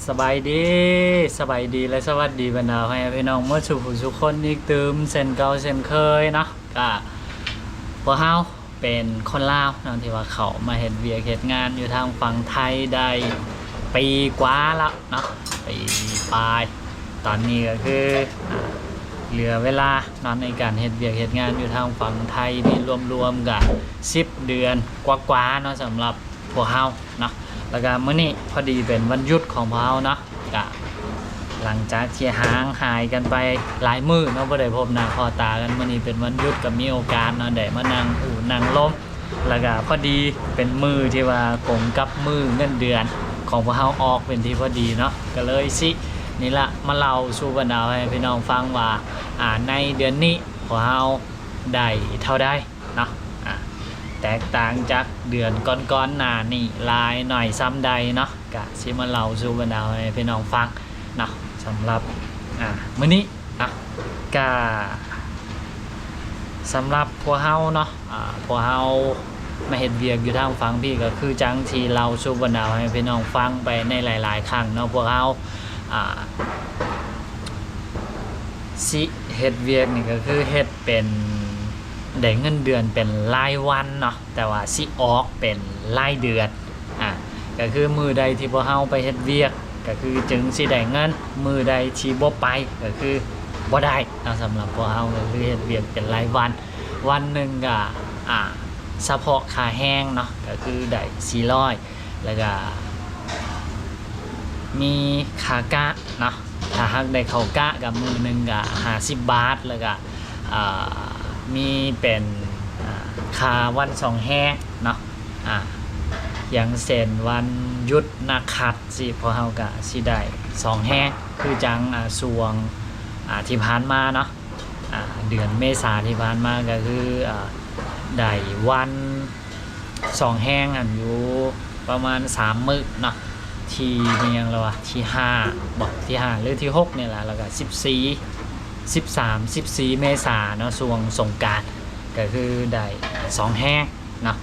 สบายดีและสวัสดีบรรดาพี่น้องเมื่อสุขสุขคนอีกตืมเส้นเก่าเส้นเคยเนาะก็พวกเฮาเป็นคนลาวเนาะที่ว่าเขามาเฮ็ดเวียกเฮ็ดงานอยู่ทางฝั่งไทยได้ปีกว่าแล้วเนาะปีปลายตอนนี้ก็คือเหลือเวลานอนในการเฮ็ดเวียกเฮ็ดงานอยู่ทางฝั่งไทยนี่รวมๆกับ10 เดือนกว่าๆเนาะสำหรับพวกเฮาเนาะแล้วก็มื้อนี้พอดีเป็นวันหยุดของพวกเฮาเนาะก็หลังจากที่ห่างหายกันไปหลายมื้อเนาะบ่ได้พบหน้าพอตากันมื้อนี้เป็นวันหยุดก็มีโอกาสเนาะได้มานั่งนั่งลมแล้วก็พอดีเป็นมื้อที่ว่าตรงกับมื้อเงินเดือนของพวกเฮาออกเป็นที่พอดีเนาะก็เลยสินี่ละมาเล่าสู่บรรดาให้พี่น้องฟังว่าในเดือนนี้พวกเฮาได้เท่าใดเนาะแตกต่างจากเดือนก่อนๆหน้านี่ลายหน่อยซ้ำใดเนาะกะสิมาเล่าสู่บรรดาให้พี่น้องฟังเนาะสำหรับมื้อนี้นะกะสำหรับพวกเฮาเนาะพวกเฮามาเฮ็ดเวียกอยู่ทางฟังพี่ก็คือจังที่เราสู่บรรดาให้พี่น้องฟังไปในหลายๆครั้งเนาะพวกเฮาสิเฮ็ดเวียกนี่ก็คือเฮ็ดเป็นได้เงินเดือนเป็นรายวันเนาะแต่ว่าสิออกเป็นรายเดือนก็คือมือใดที่พวกเฮาไปเฮ็ดเวียกก็คือจึงสิได้เงินมือใดที่บ่ไปก็คือบ่ได้เนาะสำหรับพวกเฮาก็คือเฮ็ดเวียกเป็นรายวันวันหนึงก็เฉพาะค่าแห้งเนาะก็คือได้400แล้วก็มีค่ากะเนาะถ้าหากได้เข้ากะกับมือหนึงก็50 บาทแล้วก็มีเป็นค่าวัน2แห้งเนาะอย่างเช่นวันหยุดนักขัตร์สิพอเฮาก็สิได้2แห้งคือจังช่วงที่ผ่านมาเนาะเดือนเมษาที่ผ่านมาก็คือได้วัน2แห้งอยู่ประมาณ3มื้อเนาะที่มีหยังแล้วที่5บอกที่5หรือที่6นี่แหละแล้วก็14 เมษายนเนาะช่วงสงกรานต์ก็คือได้2แห้งเนาะ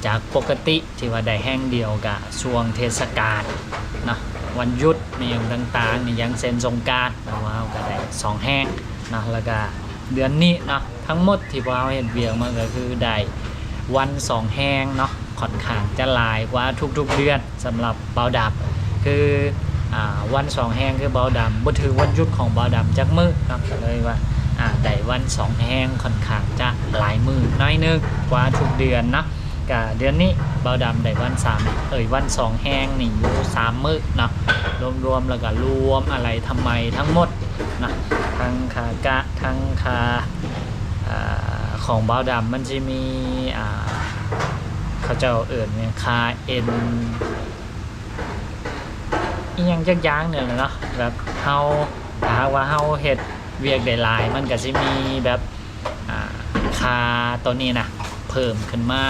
จากปกติที่ว่าได้แห้งเดียวกับช่วงเทศกาลเนาะวันหยุดมีอย่างต่างๆนี่ยังเซ็นสงกรานต์เราก็ได้2แห้งเนาะแล้วก็เดือนนี้เนาะทั้งหมดที่เราเห็นเวียงมาก็คือได้วัน2แห้งเนาะค่อนข้างจะหลายกว่าทุกๆเดือนสำหรับเบาดับคือวัน2แห้งคือเบาดำบ่ถือวันหยุดของเบาดำจักมื้อเนาะก็เลยว่าได้วัน2แห้งค่อนข้างจะหลายมื้อน้อยนึงกว่าทุกเดือนเนาะก็เดือนนี้เบาดำได้วันวัน2แห้งนี่อยู่3มื้อเนาะรวมๆแล้วก็รวมอะไรทำไมทั้งหมดนะทั้งค่ากะทั้งค่าของเบาดำมันจะมีเขาเจ้าเนี่ยค่าเอ็นอีหยังจักอย่างเนี่ยเนาะแบบเฮาถ้าว่าเฮาเฮ็ดเวียกได้หลายมันก็สิมีแบบค่าตัวนี้นะเพิ่มขึ้นมา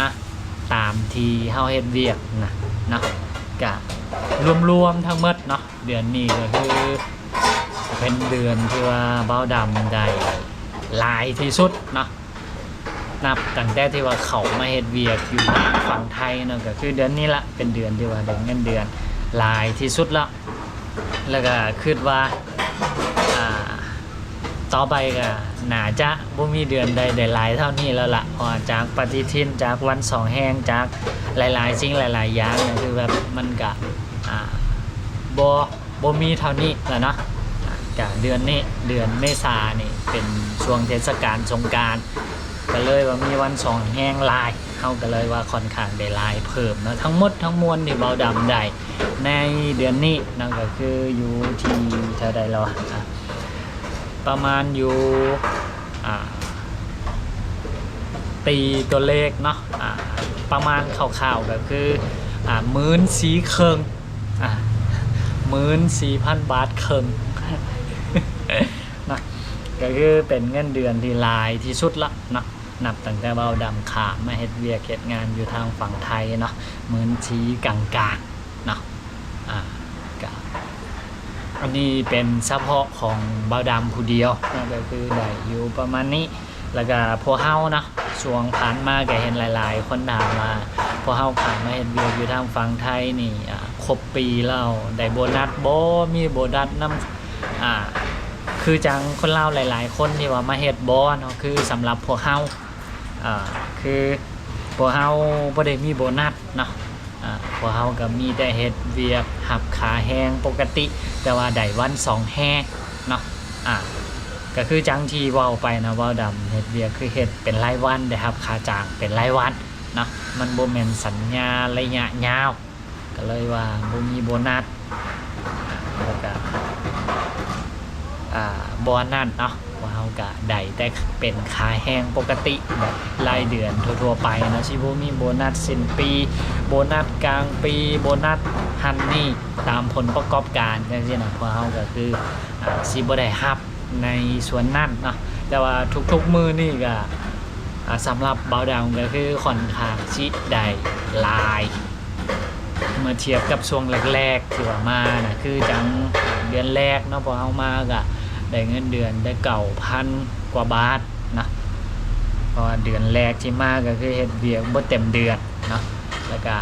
ตามที่เฮาเฮ็ดเวียกนะเนาะก็รวมๆทั้งหมดเนาะเดือนนี้ก็คือเป็นเดือนที่ว่าเบาดำได้หลายที่สุดเนาะนับตั้งแต่ที่ว่าเขามาเฮ็ดเวียกอยู่ฝั่งไทยเนาะก็คือเดือนนี้ละเป็นเดือนที่ว่าได้เงินเดือนหลายที่สุดแล้วก็คิดว่าต่อไปก็น่าจะบ่มีเดือนใดได้หลายเท่านี้แล้วล่ะพอจากปฏิทินจากวัน2แห้งจากหลายๆสิ่งหลายๆอย่างเนี่ยคือแบบมันก็บ่มีเท่านี้แล้วเนาะก็เดือนนี้เดือนเมษายนนี่เป็นช่วงเทศกาลสงกรานต์ก็เลยว่ามีวัน2แห้งหลายเฮาก็เลยว่าค่อนข้างได้หลายเพิ่มเนาะทั้งหมดทั้งมวลที่เบาดำได้ในเดือนนี้นั่นก็คืออยู่ที่เท่าใดแล้วประมาณอยู่ตีตัวเลขเนาะประมาณคร่าวๆก็คือ14,000 ครึ่ง14,000 บาทครึ่งนะก็คือเป็นเงินเดือนที่หลายที่สุดละเนาะนับตั้งแต่เบาดำขามาเฮ็ดเวียกเฮ็ดงานอยู่ทางฝั่งไทยเนาะ14,000กลางๆเนาะอันนี้เป็นเฉพาะของเบาดำผู้เดียวก็คือได้อยู่ประมาณนี้แล้วก็พวกเฮานะช่วงผ่านมาก็เห็นหลายๆคนถามว่า พอเฮาขายมาเฮ็ดเวียกอยู่ทางฝั่งไทยนี่ครบปีแล้วได้โบนัสบ่มีโบนัสนำคือจังคนลาวหลายๆคนที่ว่ามาเฮ็ดบ่เนาะคือสำหรับพวกเฮาคือพวกเฮาบ่ได้มีโบนัสเนาะพวกเฮาก็มีแต่เฮ็ดเวียกหับขาแห้งปกติแต่ว่าได้วัน2แห้งเนาะก็คือจังที่เว้าไปนะเว้าดำเฮ็ดเวียกคือเฮ็ดเป็นรายวันได้รับค่าจ้างเป็นรายวันเนาะมันบ่แม่นสัญญาระยะยาวก็เลยว่าบ่มีโบนัสแล้วก็บ่นั่นเนาะว่าเฮาก็ได้แต่เป็นค่าแห้งปกติแบบรายเดือนทั่วๆไปเนาะสิบ่มีโบนัสสิ้นปีโบนัสกลางปีโบนัสหันนี่ตามผลประกอบการจังซี่นะพวกเฮาก็คือสิบ่ได้รับในส่วนนั้นเนาะแต่ว่าทุกๆมื้อนี่ก็สำหรับเบาดาวก็คือค่อนข้างสิได้หลายเมื่อเทียบกับช่วงแรกๆที่ว่ามานะคือจังเดือนแรกเนาะพอเฮามาก็ได้เงินเดือนได้9,000 กว่าบาทนะเพราะว่าเดือนแรกที่มาก็คือเฮ็ดเวียกบ่เต็มเดือนเนาะแล้วก็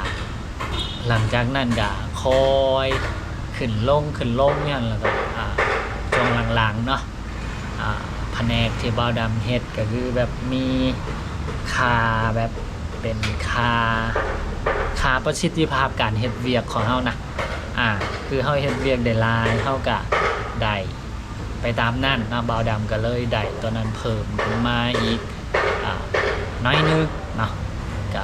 หลังจากนั้นก็คอยขึ้นลงเนี่ยแล้วก็ช่วงหลังๆเนาะแผนกที่เบาดำเฮ็ดก็คือแบบมีค่าแบบเป็นค่าประสิทธิภาพการเฮ็ดเวียกของเฮานะคือเฮาเฮ็ดเวียกได้หลายเฮาก็ได้ไปตามนั่นเนาะเบาดำก็เลยได้ตัวนั้นเพิ่มขึ้นมาอีกน้อยนึงเนาะก็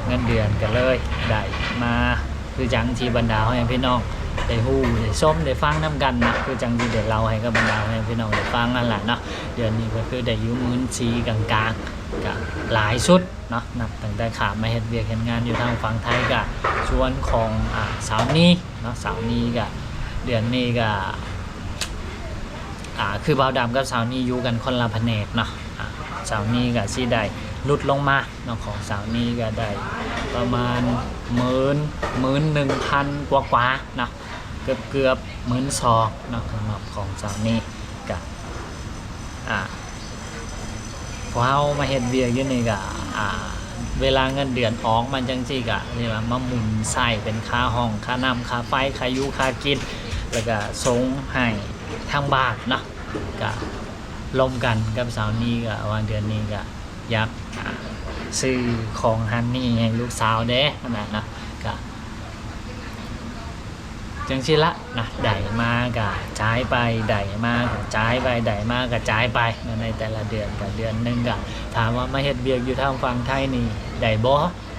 เงินเดือนก็เลยได้มาคือจังที่บรรดาให้พี่น้องได้ฮู้ได้ชมได้ฟังนำกันนะคือจังที่ได้เล่าให้กับบรรดาให้พี่น้องได้ฟังนั่นแหละเนาะเดือนนี้ก็คือได้อยู่14,000กลางๆก็หลายชุดเนาะนับตั้งแต่ขามาเฮ็ดเวียกเฮ็ดงานอยู่ทางฝั่งไทยก็ส่วนของสาวนี้เนาะสาวนี้ก็เดือนนี้ก็คือเบาดำกับสาวนี้อยู่กันคนละแผนกเนาะสาวนี้ก็สิได้ลดลงมาเนาะของสาวนี้ก็ได้ประมาณ11,000 กว่าๆเนาะเกือบ12,000เนาะสำหรับของสาวนี้ก็พอเฮามาเฮ็ดเวียกอยู่นี่ก็เวลาเงินเดือนออกมันจังซี่ก็เรียกว่ามาหมุนใส่เป็นค่าห้องค่าน้ำค่าไฟค่าอยู่ค่ากินแล้วก็ส่งให้ทางบ้านเนาะก็ลมกันกับสาวนี้ก็วันเดือนนี้ก็อยากซื้อของฮันนี่ให้ลูกสาวเด้นั่นนะก็จังซี่ละนะได้มาก็จ่ายไปได้มาก็จ่ายไปได้มาก็จ่ายไปในแต่ละเดือนก็เดือนนึงก็ถามว่ามาเฮ็ดเวียกอยู่ทางฝั่งไทยนี่ได้บ่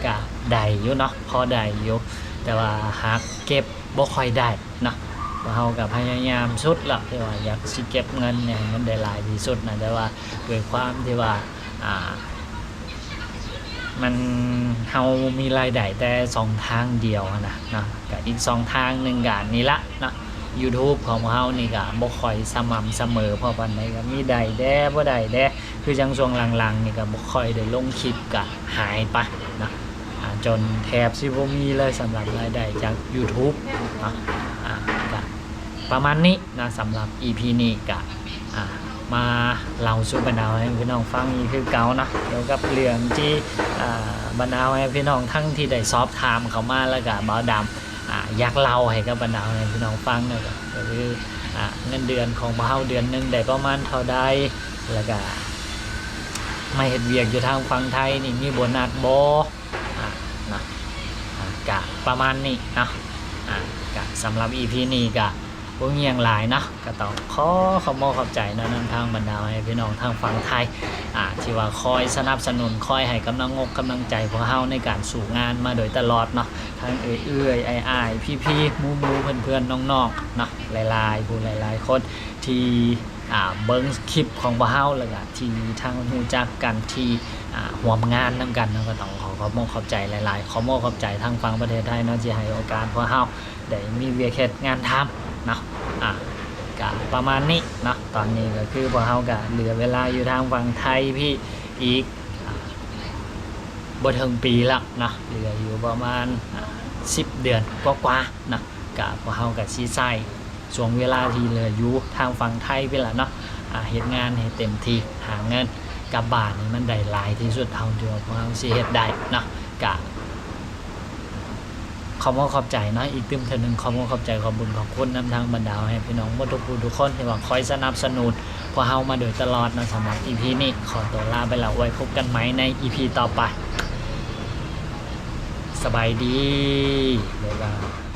ก็ได้อยู่เนาะพอได้อยู่แต่ว่าหากเก็บบ่ค่อยได้เนาะเฮาก็พยายามสุดละที่ว่าอยากสิเก็บเงินเนี่ยมันได้หลายที่สุดนะแต่ว่าด้วยความที่ว่ามันเฮามีรายได้แต่2ทางเดียวนะเนาะก็อีก2ทางนึงก็นี่ละเนาะ YouTube ของเฮานี่ก็บ่ค่อยสม่ำเสมอเพราะปานใดก็มีได้แด่บ่ได้แด่คือจังช่วงหลังๆนี่ก็บ่ค่อยได้ลงคลิปก็หายไปเนาะจนแทบสิบ่มีเลยสำหรับรายได้จาก YouTube เนาะก็ประมาณนี้นะสำหรับ EP นี้ก็มาเล่าสู่บรรดาให้พี่น้องฟังอีกคือเก่านะเกี่ยวกับเรื่องที่บรรดาให้พี่น้องทั้งที่ได้สอบถามเข้ามาแล้วก็บ่าวดำอยากเล่าให้กับบรรดาให้พี่น้องฟังเนี่ยก็คือเงินเดือนของบ่าวเดือนนึงได้ประมาณเท่าใดแล้วก็มาเฮ็ดเวียกอยู่ทางฝั่งไทยนี่มีโบนัสบ่นะก็ประมาณนี้เนาะก็สำหรับ EP นี้ก็บ่มีหยังหลายเนาะก็ต้องขอบใจเนาะนำทางบรรดาให้พี่น้องทางฝั่งไทยที่ว่าคอยสนับสนุนคอยให้กำลังใจพวกเฮาในการสู่งานมาโดยตลอดเนาะทั้งเอื้อยอ้ายพี่ๆหมู่ๆเพื่อนๆน้องๆเนาะหลายๆคนที่เบิ่งคลิปของพวกเฮาแล้วก็ที่ทางรู้จักกันที่ร่วมงานนำกันเนาะก็ต้องขอบใจหลายๆขอบใจทางฝั่งประเทศไทยเนาะที่ให้โอกาสพวกเฮาได้มีเวียกเฮ็ดงานทำเนาะก็ประมาณนี้เนาะตอนนี้ก็คือพวกเฮาก็เหลือเวลาอยู่ทางฝั่งไทยพี่อีกบ่ถึงปีละเนาะเหลืออยู่ประมาณ10 เดือนกว่าๆนะก็พวกเฮาก็สิใช้ช่วงเวลาที่เหลืออยู่ทางฝั่งไทยไปละเนาะเฮ็ดงานให้เต็มที่หาเงินกลับบ้านนี่มันได้หลายที่สุดเท่าที่พวกเฮาสิเฮ็ดได้เนาะก็ ขอบคุณขอบใจเนาะอีกตึมเท่านึงขอบคุณขอบใจขอบบุญขอบคุณนำทางบรรดาให้พี่น้องหมดทุกผู้ทุกคนที่ว่าคอยสนับสนุนพวกเฮามาโดยตลอดนะสำหรับ EP นี้ขอตัวลาไปแล้วไว้พบกันไหมใน EP ต่อไปสบายดีบ๊ายบาย